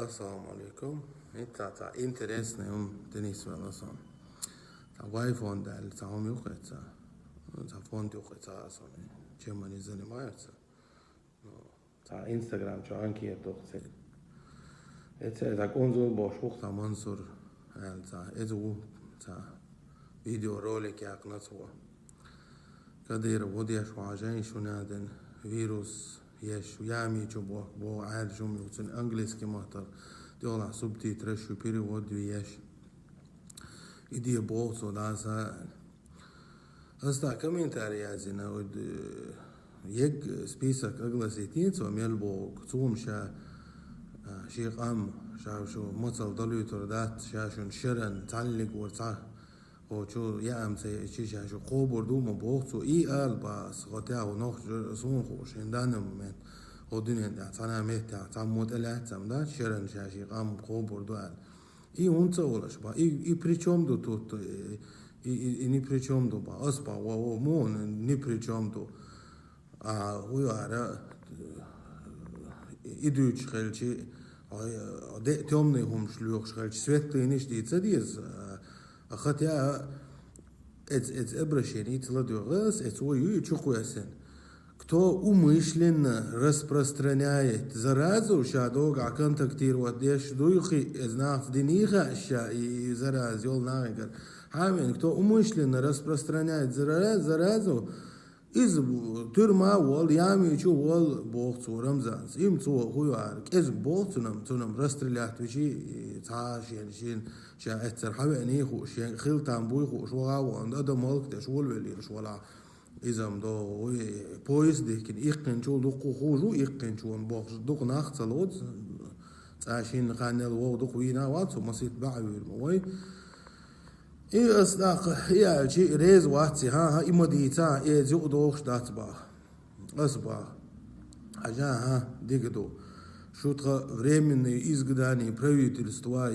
Assalamu alaikum. Ta interesne Denis Valason. Ta wife on da ta umjuqetsa. Ta fond juqetsa son. Čemani zanimаются. Ta Instagram čo anki toqse. Ta konzol boshuk ta Mansur ta ezu ta video ролик jak naswa. Kadir wodiya shwajan shunaden virus يش ويامي جبوه بو عاد جمي وتن انجليز كما تر ديولا سبتي ترشو بيري ود ويش يدي بو سو داسا استا كمين تاريازنا ود يج سبيسك اغلسيتين سو ميلبو كتوم شا شي قام شو مصل دلو تردات شاشون شرن تعلق ورتا او چو یام سه چی شو خوب دو مو بوخو ای ال باس غتا و نخ سون خوش اندانم من ودین دا تانا مت تا مدلات زم دا شرن شاشی قام خوب دو ال ای اون څه ولش با ای причем до тут и ни причем до ба аспа و مو ни причем до а у ара идуч хелчи де темный хум шлюх хелч светлый ниш ди цадиз أخذتها it's обращение целодорос это ой чукуясен кто умышленно распространяет заразу шадога контактировать деш дуйхи знак дениха ша и зараз ёл нагар хамин кто умышленно распространяет заразу из тюрьма вол ями чу вол бог цу рамзан им цу хуяр кез бог цунам расстрелять вичи цашин шин شا أثر حواني خو شا خلطان بوي خو شو غاوان ده مالك ده شو الولي شو لا إزام ده بويس ده كن إيقن شو دقو خوجو إيقن شو نباخ دق ناخت لود عشان خانل وو دق وينا واتو مسيت بعوي الموي إيه أصدق يا شيء ريز واتسي ها إما ديتا إيه زيو دوخش داتبا أصبا حاجة ها ديكدو شو временные изгнания правительства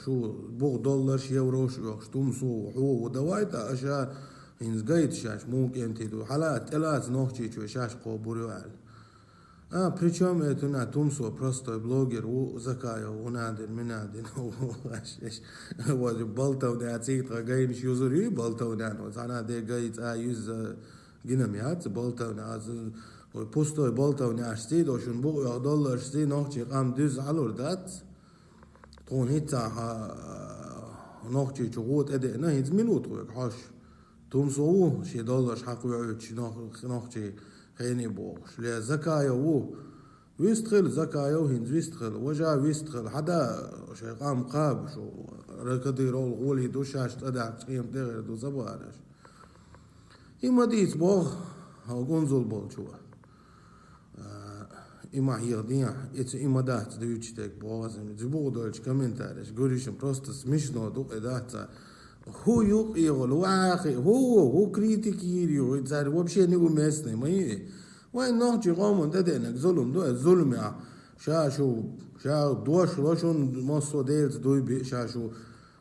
شو بوغ دولار يورو شو تمسو هو ودوايتا أشياء إنزجايت شاش ممكن تدو حالات إلاز نوخشي شو شاش قبوريوال причем это на тумсо просто блогер у закая у наден минаден вот болтав да цит гаин шузури болтав да вот она де гайт юз гинамят болтав да پستوی بالتون اشتی داشون بو یادال اشتی نخچی قام دوز علور داد تون هیتا نخچی چقوت اده نه هیچ منوت خویک هاش توم سو شی دالش حق وعود شی نخچی خینی بوش لی زکایا و ويستخل زكايا وهنز ويستخل وجا ويستخل حدا شي قام قاب شو ركضي رول غولي دو شاش تدع قيم تغير دو زبارش إما ديت بوغ هاو قنزل بول شو Има хирдия, это има дать да учитек боазем. Зубо дольч комментарий, говоришь, просто смешно, это ху его ахи, ху критикирует, это вообще не уместно. Мы ночи гомон даденек зулум, до зулум я. Ша дош лошон массо делц дуйби шашу.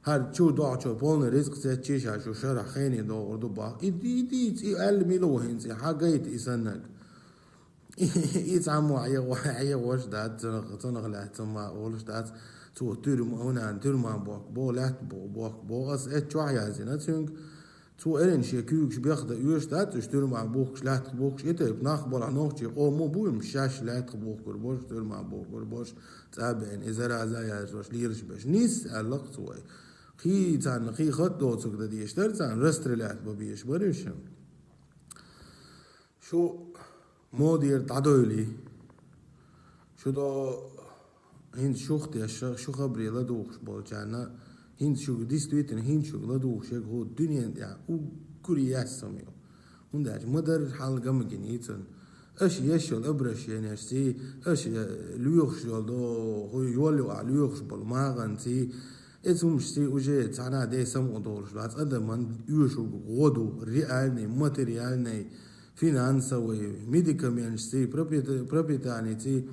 هر چو داعشو بولن رزق سيتشي شاشو شرح خيني دو وردو با إدي أقل ميلو هنسي حاجيت إسنك يتعمو عيا واش دات تنغ لا تما ولش دات تو ترم هنا ترم بو لات بو اس اتشو عيا زينا تنغ تو إرن شيكوكش بياخد يوش دات ترم بوكش لات بوكش إتى بناخبر عن نوختي قومو بو مشاش لات بوك قربوش ترم بوك قربوش تابعين إذا رازايا جوش ليرش باش نيس علاقتو خي تان خي خط دوتك دا ديشتر تان رسترلات ببيش بريشم شو مودير تعدولي شو دا هند شوختي شو خبري لدوخش بالجانا هند شو ديستويتن هند شو لدوخش يقول الدنيا يعني وكورياس سميو هنداج مدر حال قمجن يتن اش يشل ابرش يعني سي اش ليوخش دو هو يولو على ليوخش بالماغن سي اسمشتي وجه تانا دي سم ودورش لاز ادمن يوشو غودو ريالني ماتيريالني فينانسوي ميديكامنتسي بروبيتانيتي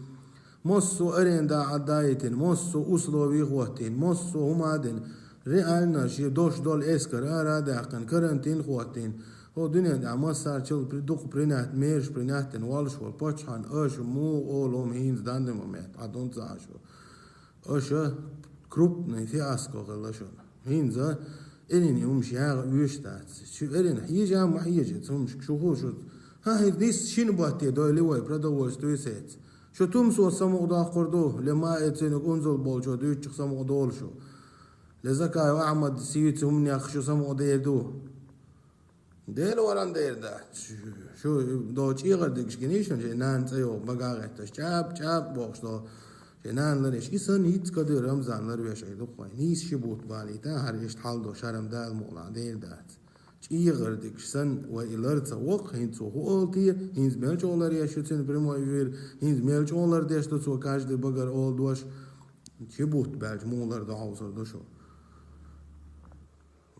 موسو ارندا عدايتين موسو اسلوبي خوتين موسو همادن ريالنا شي دوش دول اسكر ارادا قن كارنتين خوتين هو دنيا دا مسار چل دوق برينات ميرش بريناتن والش ول بوچان اش مو اولوم هينز داندم مت ادون زاشو أشا كروب في عسكر الله شون هينزا إلين يوم شيعة ويشتات شو إلين حيجا ما حيجا تمش شو شو ها هيديس شين باتي دويلي واي برادو وستوي سيت شو توم سو سمو دا قردو لما اتنك انزل بولشو دويتشك سمو دول شو لزكاي وأحمد سيوت هم يخشو سمو ديدو ديل وران دير دا شو دوش إيغر ديكش جنيشن جنان تيو بقاقة شاب بوش دو جنان لريش إسان هيت كدر رمزان لريش عيدو قوي نيس شبوت بالي تا هريش تحال دو شرم دا المغلا ديل دات إيغر ديكش سن وإلر تسوق هنسو هولتي هنز ميلش أولر يشوتين برمو يوير هنز ميلش أولر ديشتو سو كاش دي بقر أول دوش شبوت بالج مولر دا عوصر دو شو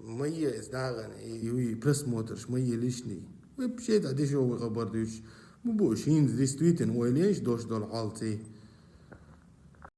مية إزداغن يوي برس موترش مية ليشني وبشيت عديش هو خبر دوش مبوش هينز دي ستويتن ويليش دوش دول حالتي